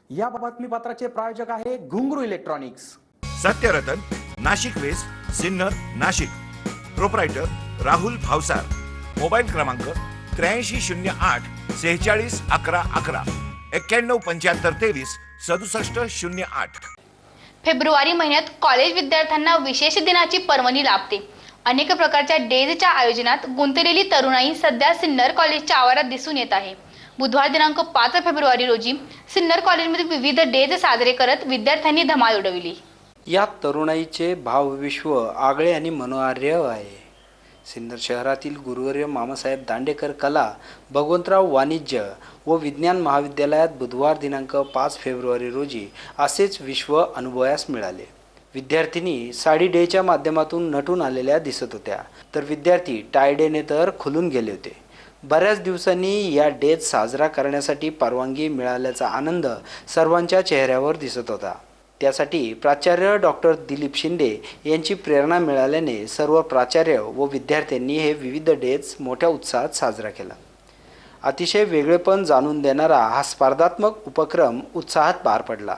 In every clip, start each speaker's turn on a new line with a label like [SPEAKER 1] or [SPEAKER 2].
[SPEAKER 1] या बातमीपत्राचे प्रायोजक आहे Ghungroo electronics.
[SPEAKER 2] Satyaratan, Nashik west, Sinnar, Nashik. Proprietor Rahul Bhavsar. Mobile क्रमांक 8308 46 11 11 91 75 23 67 08।
[SPEAKER 3] फेब्रुवारी महिन्यात कॉलेज विद्यार्थ्यांना विशेष दिनाची पर्वणी लाभते। अनेक प्रकारच्या डेजच्या आयोजनात गुंतलेली तरुणाई सध्या सिन्नर कॉलेजच्या आवारात दिसून येत आहे। बुधवार दिनांक 5 फेब्रुवारी रोजी सिन्नर कॉलेजमध्ये विविध डेज साजरे करत विद्यार्थ्यांनी धमाल उडवली।
[SPEAKER 4] या तरुणाईचे भावविश्व आगळे आणि मनोहार्य आहे। सिन्नर शहरातील गुरुवर्य मामासाहेब दांडेकर कला, भगवंतराव वाणिज्य व विज्ञान महाविद्यालयात बुधवार दिनांक 5 फेब्रुवारी रोजी असेच विश्व अनुभवास मिळाले। विद्यार्थिनी साडी डेच्या माध्यमातून नटून आलेल्या दिसत होत्या, तर विद्यार्थी टाय डेने तर खुलून गेले होते। बऱ्याच दिवसांनी या डेज साजरा करण्यासाठी परवानगी मिळाल्याचा आनंद सर्वांच्या चेहऱ्यावर दिसत होता। त्यासाठी प्राचार्य डॉक्टर दिलीप शिंदे यांची प्रेरणा मिळाल्याने सर्व प्राचार्य व विद्यार्थ्यांनी हे विविध डेज मोठ्या उत्साहात साजरा केला। अतिशय वेगळेपण जाणून देणारा हा स्पर्धात्मक उपक्रम उत्साहात पार पडला।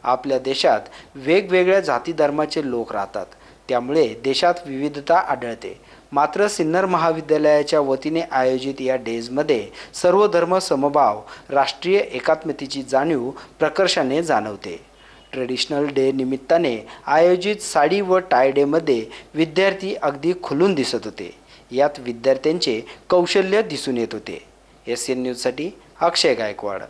[SPEAKER 4] आपल्या देशात वेगवेगळ्या जाती धर्माचे लोक राहतात, त्यामुळे देशात विविधता आढळते। मात्र सिन्नर महाविद्यालयाच्या वतीने आयोजित या डेजमध्ये सर्व धर्म समभाव, राष्ट्रीय एकात्मतेची जाणीव प्रकर्षाने जाणवते। ट्रेडिशनल डे निमित्ताने आयोजित साडी व टाय डेमध्ये विद्यार्थी अगदी खुलून दिसत होते। यात विद्यार्थ्यांचे कौशल्य दिसून येत होते। SN न्यूजसाठी अक्षय गायकवाड।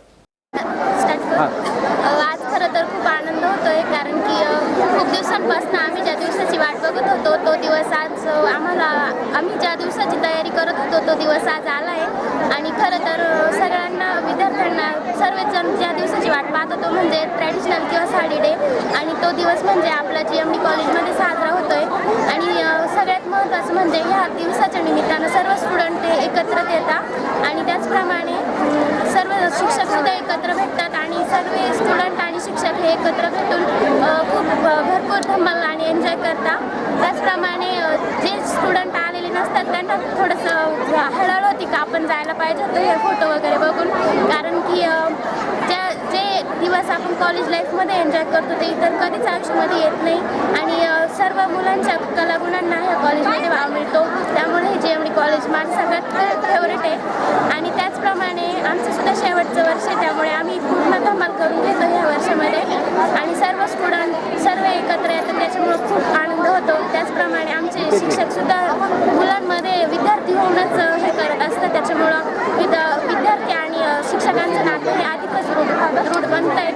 [SPEAKER 5] आज खरं तर खूप आनंद होतोय, कारण की खूप दिवसांपासून आम्ही ज्या दिवसाची वाट बघत होतो तो दिवस आज आम्ही ज्या दिवसाची तयारी करत होतो तो दिवस आज आला आहे। आणि खरं तर सगळ्यांना विद्यार्थ्यांना सर्वच जण ज्या दिवसाची वाट पाहत होतो म्हणजे ट्रॅडिशनल किंवा साडी डे, आणि तो दिवस म्हणजे आपला GMD कॉलेजमध्ये साजरा होतोय। आणि सगळ्यात महत्त्वाचं म्हणजे ह्या दिवसाच्या निमित्तानं सर्व स्टुडंट एकत्र येतात आणि त्याचप्रमाणे सर्व शिक्षकसुद्धा एकत्र भेटतात आणि सर्व स्टुडंट आणि शिक्षक हे एकत्र भेटून खूप भरपूर धमाल आणि एन्जॉय करतात। त्याचप्रमाणे जे स्टुडंट आलेले नसतात त्यांना थोडंसं हळहळ होती का आपण जायला पाहिजे होतं हे फोटो वगैरे बघून, कारण की जे दिवस आपण कॉलेज लाईफमध्ये एन्जॉय करतो ते इतर कधीच आयुष्यामध्ये येत नाही। आणि सर्व मुलांच्या कलागुणांना ह्या कॉलेजमध्ये वाव मिळतो, त्यामुळे हे GMD कॉलेज माझं सगळ्यात फेवरेट आहे। आणि त्याचप्रमाणे आमचं सुद्धा शेवटचं वर्ष आहे, त्यामुळे आम्ही पूर्ण धमाल करून घेतो ह्या वर्षामध्ये आणि सर्व स्टुडंट सर्व एकत्र येतात, त्याच्यामुळं खूप आनंद होतो। त्याचप्रमाणे आमचे शिक्षकसुद्धा मुलांमध्ये विद्यार्थी होऊनच हे करत असतात, त्याच्यामुळं विद्यार्थी आणि शिक्षकांचं नातं हे अधिकच दृढ बनत आहे।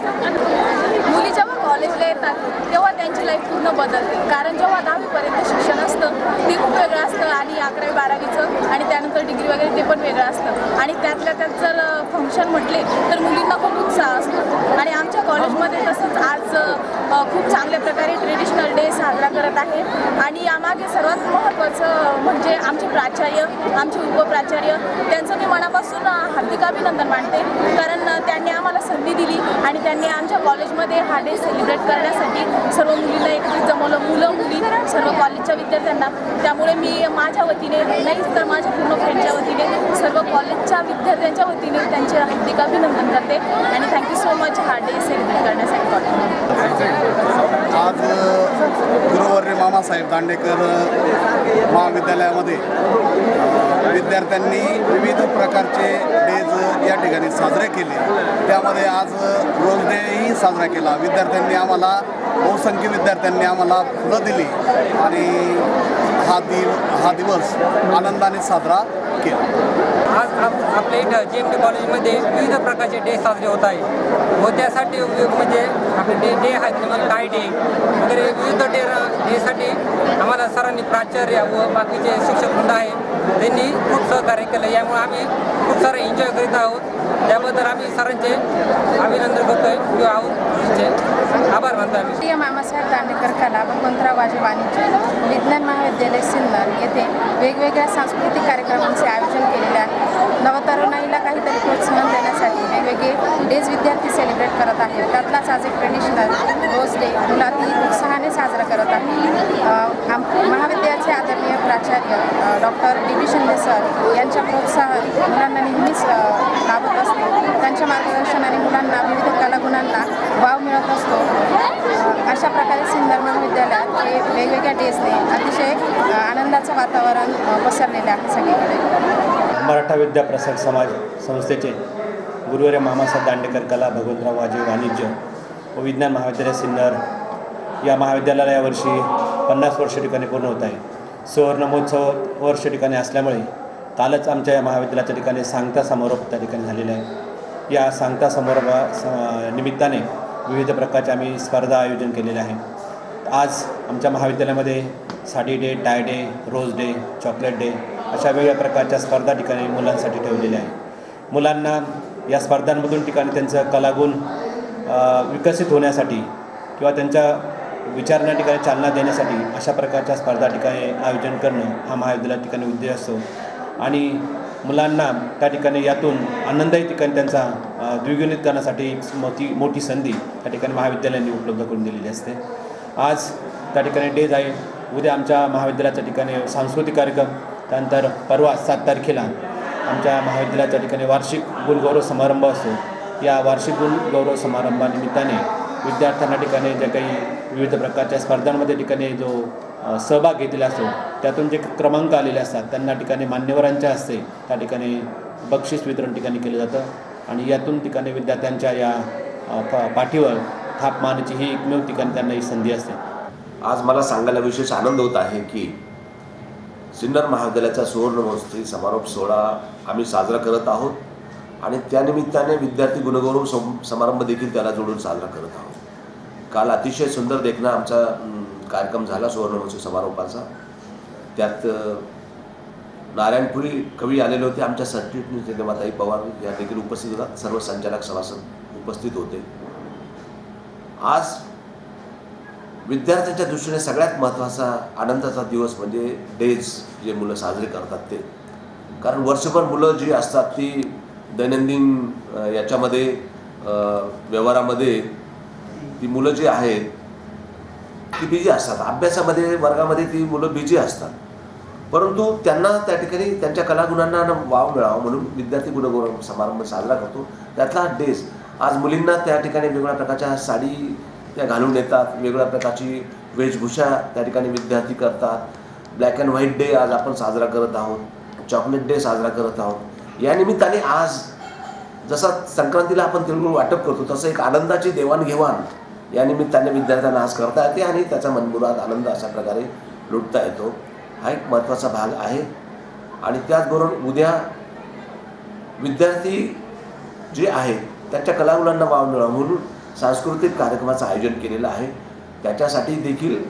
[SPEAKER 6] मुली जेव्हा कॉलेजला येतात तेव्हा त्यांची लाईफ पूर्ण बदलते, कारण जेव्हा 10वीपर्यंत शिक्षण असतं ते खूप वेगळं असतं आणि 11वी 12वीचं आणि त्यानंतर डिग्री वगैरे ते पण वेगळं असतं। आणि त्यातल्या त्यात जर फंक्शन म्हटले तर मुलींना खूप उत्साह असतो आणि आमच्या कॉलेजमध्ये तसंच आज खूप चांगल्या प्रकारे ट्रेडिशनल डे साजरा करत आहे। आणि यामागे सर्वात महत्त्वाचं म्हणजे आमचे प्राचार्य, आमचे उपप्राचार्य, त्यांचं मी मनापासून हार्दिक अभिनंदन मानते, कारण त्यांनी आम्हाला संधी दिली आणि त्यांनी आमच्या कॉलेजमध्ये हा डे सेलिब्रेट करण्यासाठी सर्व मुलींना एकत्रित जमवलं, मुलं मुली सर्व कॉलेजच्या विद्यार्थ्यांना। त्यामुळे मी माझ्या वतीने नाहीच तर माझ्या पूर्ण फ्रेंडच्या वतीने सर्व कॉलेजच्या विद्यार्थ्यांच्या वतीने त्यांचे हार्दिक अभिनंदन करते आणि थँक्यू सो मच हा डे सेलिब्रेट करण्यासाठी।
[SPEAKER 7] आज गुरुवर्य मामासाहेब दांडेकर महाविद्यालयामध्ये विद्यार्थ्यांनी विविध प्रकारचे डेज या ठिकाणी साजरे केले। त्यामध्ये आज रोज डेही साजरा केला। विद्यार्थ्यांनी आम्हाला बहुसंख्य विद्यार्थ्यांनी आम्हाला फुलं दिली आणि हा दिवस आनंदाने साजरा केला।
[SPEAKER 8] आज आपल्या इथं GMD कॉलेजमध्ये विविध प्रकारचे डे साजरे होत आहे व त्यासाठी म्हणजे आपले डे आहेत टाय डे वगैरे विविध डेसाठी आम्हाला सरांनी प्राचार्य व बाकीचे शिक्षक वृंद आहे त्यांनी खूप सहकार्य केलं, यामुळे आम्ही खूप सारं एन्जॉय करीत आहोत। त्याबद्दल आम्ही सरांचे अभिनंदन करतोय किंवा आभार मानतो आम्ही।
[SPEAKER 9] मामासाहेब दांडेकर कला, भगवंतराव वाणिज्य विज्ञान महाविद्यालय सिन्नर येथे वेगवेगळ्या सांस्कृतिक कार्यक्रमांचे आयोजन केलेले आहे। नवतरुणाईला काहीतरी प्रोत्साहन देण्यासाठी वेगवेगळे डेज विद्यार्थी सेलिब्रेट करत आहेत। त्यातलाच आज एक ट्रेडिशनल रोज डे मुलांनी उत्साहाने साजरा करत आहे। महाविद्यालयाचे आदरणीय प्राचार्य डॉक्टर DB शिंदे सर यांच्या प्रोत्साहन मुलांना नेहमीच लाभत असते। त्यांच्या मार्गदर्शनाने मुलांना विविध कलागुणांना अशा प्रकारे सिन्नर महाविद्यालयात हे वेगवेगळ्या डेजने अतिशय आनंदाचं वातावरण पसरलेलं आहे सगळीकडे.
[SPEAKER 10] मराठा विद्या प्रसार समाज संस्थेचे गुरुवर्य मामासाहेब दांडेकर कला भगवंतराव वाजे वाणिज्य व विज्ञान महाविद्यालय सिन्नर या महाविद्यालयाला यावर्षी 50 वर्ष ठिकाणी पूर्ण होत आहे. सुवर्ण महोत्सव वर्ष ठिकाणी असल्यामुळे कालच आमच्या या महाविद्यालयाच्या ठिकाणी सांगता समारोप त्या ठिकाणी झालेला आहे. या सांगता समारोपा निमित्ताने विविध प्रकारचे आम्ही स्पर्धा आयोजन केलेले आहे. आज आमच्या महाविद्यालयामध्ये sari day, tie day, rose day, chocolate day अशा वेगवेगळ्या प्रकारच्या स्पर्धा ठिकाणी मुलांसाठी ठेवलेल्या आहे. मुलांना या स्पर्धांमधून ठिकाणी त्यांचं कलागुण विकसित होण्यासाठी किंवा त्यांच्या विचारणा ठिकाणी चालना देण्यासाठी अशा प्रकारच्या स्पर्धा ठिकाणी आयोजन करणं हा महाविद्यालया ठिकाणी उद्देश असतो. आणि मुलांना त्या ठिकाणी यातून आनंदही ठिकाणी त्यांचा द्विगुणित करण्यासाठी एक मोठी संधी त्या ठिकाणी महाविद्यालयांनी उपलब्ध करून दिलेली असते. आज त्या ठिकाणी डेज आहे. उद्या आमच्या महाविद्यालयाच्या ठिकाणी सांस्कृतिक कार्यक्रम, त्यानंतर परवा 7 तारखेला आमच्या महाविद्यालयाच्या ठिकाणी वार्षिक गुणगौरव समारंभ असतो. या वार्षिक गुणगौरव समारंभानिमित्ताने विद्यार्थ्यांना ठिकाणी जे काही विविध प्रकारच्या स्पर्धांमध्ये ठिकाणी जो सहभाग घेतलेला असतो त्यातून जे क्रमांक आलेले असतात त्यांना ठिकाणी मान्यवरांच्या हस्ते त्या ठिकाणी बक्षीस वितरण ठिकाणी केलं जातं. आणि यातून ठिकाणी विद्यार्थ्यांच्या या पाठीवर थाप मारण्याची ही एकमेव ठिकाणी त्यांना ही संधी असते.
[SPEAKER 11] आज मला सांगायला विशेष आनंद होत आहे की सिन्नर महाविद्यालयाचा सुवर्ण महोत्सवी समारोप सोहळा आम्ही साजरा करत आहोत आणि त्यानिमित्ताने विद्यार्थी गुणगौरव समारंभ देखील त्याला जोडून साजरा करत आहोत. काल अतिशय सुंदर देखणा आमचा कार्यक्रम झाला सुवर्ण महोत्सवी समारोपाचा. त्यात नारायणपुरी कवी आलेले होते, आमच्या सरचिटणीस जगन्नाथताई पवार या देखील उपस्थित होतात, सर्व संचालक सभासद उपस्थित होते. आज विद्यार्थ्यांच्या दृष्टीने सगळ्यात महत्त्वाचा आनंदाचा दिवस म्हणजे डेज जे मुलं साजरे करतात ते. कारण वर्षभर मुलं जी असतात ती दैनंदिन याच्यामध्ये व्यवहारामध्ये ती मुलं जी आहेत ती बिझी असतात, अभ्यासामध्ये वर्गामध्ये ती मुलं बिझी असतात. परंतु त्यांना त्या ठिकाणी त्यांच्या कलागुणांना वाव मिळावा म्हणून विद्यार्थी गुणगौरव समारंभ साजरा करतो. त्यातला हा डेज आज मुलींना त्या ठिकाणी वेगवेगळ्या प्रकारच्या साडी त्या घालून येतात, वेगवेगळ्या प्रकारची वेशभूषा त्या ठिकाणी विद्यार्थी करतात. ब्लॅक अँड व्हाईट डे आज आपण साजरा करत आहोत, चॉकलेट डे साजरा करत आहोत. या निमित्ताने आज जसा संक्रांतीला आपण तिळगुळ वाटप करतो तसं एक आनंदाची देवाणघेवाण या निमित्ताने विद्यार्थ्यांना आज करता येते आणि त्याचा मनमुराद आनंद अशा प्रकारे लुटता येतो. हा एक महत्त्वाचा भाग आहे. आणि त्याचबरोबर उद्या विद्यार्थी जे आहेत त्यांच्या कलागुणांना वाव मिळावा म्हणून सांस्कृतिक कार्यक्रमाचं आयोजन केलेलं आहे. त्याच्यासाठी देखील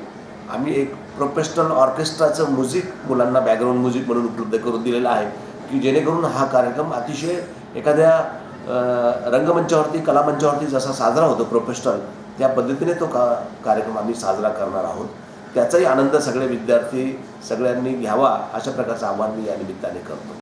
[SPEAKER 11] आम्ही एक प्रोफेशनल ऑर्केस्ट्राचं म्युझिक मुलांना बॅकग्राऊंड म्युझिक म्हणून उपलब्ध करून दिलेलं आहे की जेणेकरून हा कार्यक्रम अतिशय एखाद्या रंगमंचावरती कलामंचावरती जसा साजरा होतो प्रोफेशनल त्या पद्धतीने तो कार्यक्रम आम्ही साजरा करणार आहोत. त्याचाही आनंद सगळे विद्यार्थी सगळ्यांनी घ्यावा अशा प्रकारचं आवाहन मी या निमित्ताने करतो.